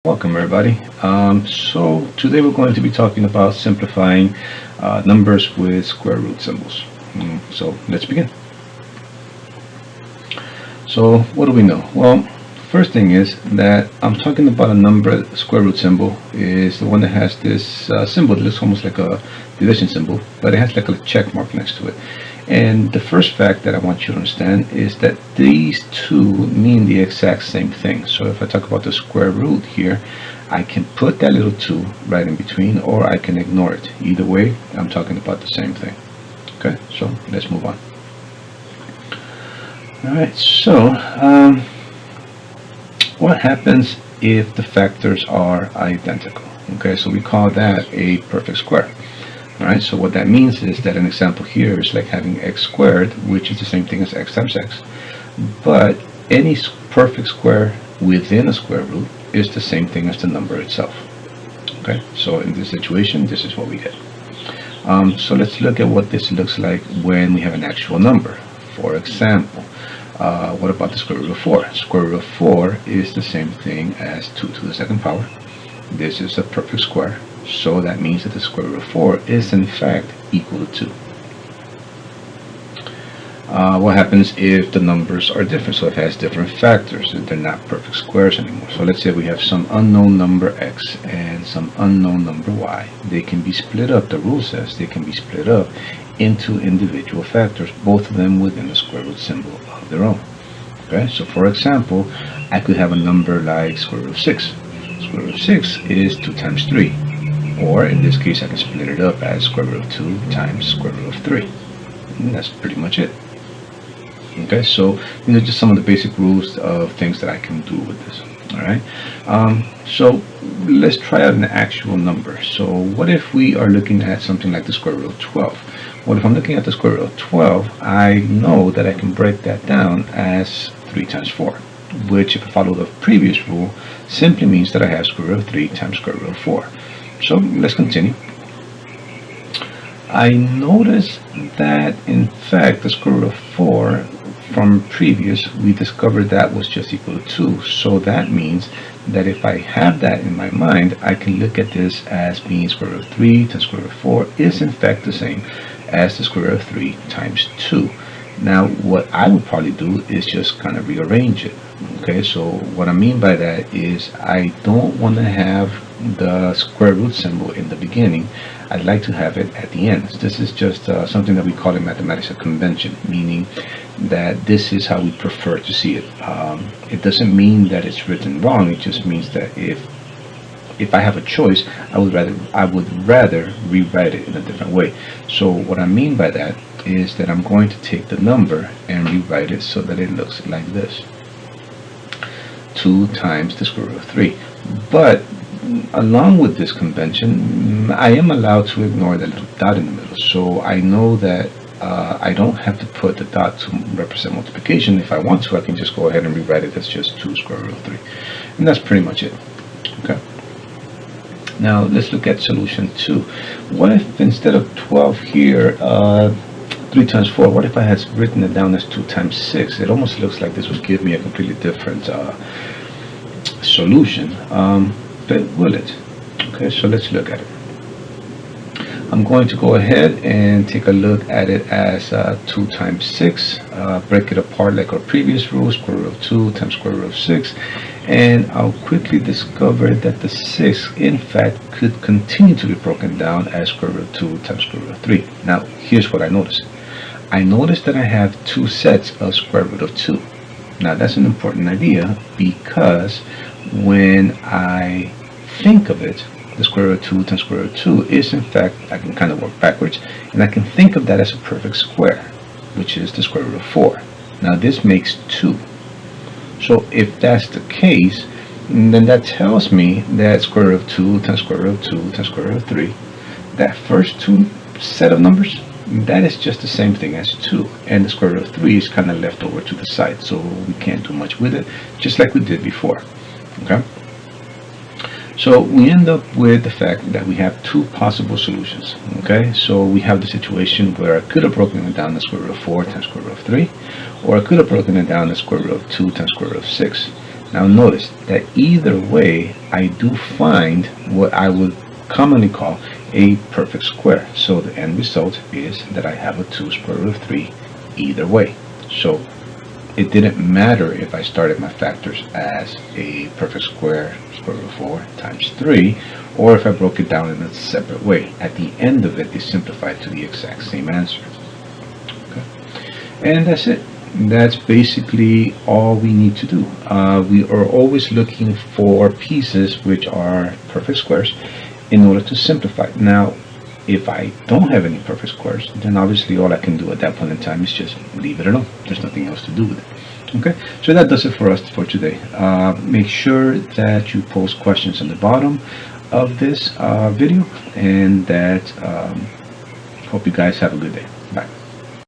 Welcome everybody. So today we're going to be talking about simplifying numbers with square root symbols. So let's begin. So what do we know? Well, first thing is that I'm talking about a number. The square root symbol is the one that has this symbol that looks almost like a division symbol, but it has like a check mark next to it. And the first fact that I want you to understand is that these two mean the exact same thing. So if I talk about the square root here, I can put that little 2 right in between, or I can ignore it. Either way, I'm talking about the same thing. Okay, so let's move on. Alright, so what happens if the factors are identical? Okay, so we call that a perfect square. Alright, so what that means is that an example here is like having x squared, which is the same thing as x times x. But any perfect square within a square root is the same thing as the number itself. Okay, so in this situation, this is what we get. So let's look at what this looks like when we have an actual number. For example, what about the square root of 4? Square root of 4 is the same thing as 2 to the second power. This is a perfect square. So that means that the square root of 4 is in fact equal to 2. What happens if the numbers are different? So it has different factors. They're not perfect squares anymore. So let's say we have some unknown number x and some unknown number y. They can be split up, the rule says they can be split up into individual factors, both of them within the square root symbol of their own. Okay, so for example, I could have a number like square root of 6. Square root of 6 is 2 times 3. Or in this case, I can split it up as square root of 2 times square root of 3. And that's pretty much it. Okay, so these are just some of the basic rules of things that I can do with this. Alright, so let's try out an actual number. So what if we are looking at something like the square root of 12? Well, if I'm looking at the square root of 12, I know that I can break that down as 3 times 4, which, if I follow the previous rule, simply means that I have square root of 3 times square root of 4. So let's continue. I notice that in fact the square root of 4 from previous, we discovered that was just equal to 2. So that means that if I have that in my mind, I can look at this as being square root of 3 times square root of 4 is in fact the same as the square root of 3 times 2. Now what I would probably do is just kind of rearrange it. Okay, so what I mean by that is I don't want to have the square root symbol in the beginning. I'd like to have it at the end. So this is just something that we call in mathematics a convention, meaning that this is how we prefer to see it. It doesn't mean that it's written wrong. It just means that if I have a choice, I would rather rewrite it in a different way. So what I mean by that is that I'm going to take the number and rewrite it so that it looks like this: 2 times the square root of 3. But along with this convention, I am allowed to ignore that little dot in the middle. So I know that I don't have to put the dot to represent multiplication. If I want to, I can just go ahead and rewrite it as just 2 square root of 3. And that's pretty much it. Okay. Now let's look at solution 2. What if instead of 12 here, 3 times 4, what if I had written it down as 2 times 6? It almost looks like this would give me a completely different solution. But will it? Okay, so let's look at it. I'm going to go ahead and take a look at it as 2 times 6, break it apart like our previous rule, square root of 2 times square root of 6, and I'll quickly discover that the 6 in fact could continue to be broken down as square root of 2 times square root of 3. Now here's what I notice. I notice that I have 2 sets of square root of 2. Now that's an important idea, because when I think of it, the square root of 2 times square root of 2 is in fact, I can kind of work backwards, and I can think of that as a perfect square, which is the square root of 4. Now this makes 2. So if that's the case, then that tells me that square root of 2 times square root of 2 times square root of 3, that first 2 set of numbers, that is just the same thing as 2, and the square root of 3 is kind of left over to the side, so we can't do much with it, just like we did before. Okay, so we end up with the fact that we have 2 possible solutions. Okay, so we have the situation where I could have broken it down to square root of 4 times square root of 3, or I could have broken it down to square root of 2 times square root of 6. Now notice that either way, I do find what I would commonly call a perfect square. So the end result is that I have a 2 square root of 3 either way. So it didn't matter if I started my factors as a perfect square, square root of 4 times 3, or if I broke it down in a separate way. At the end of it, they simplified to the exact same answer. Okay. And that's it. That's basically all we need to do. We are always looking for pieces which are perfect squares in order to simplify. Now, if I don't have any perfect squares, then obviously all I can do at that point in time is just leave it alone. There's nothing else to do with it. Okay, so that does it for us for today. Make sure that you post questions on the bottom of this video, and that hope you guys have a good day.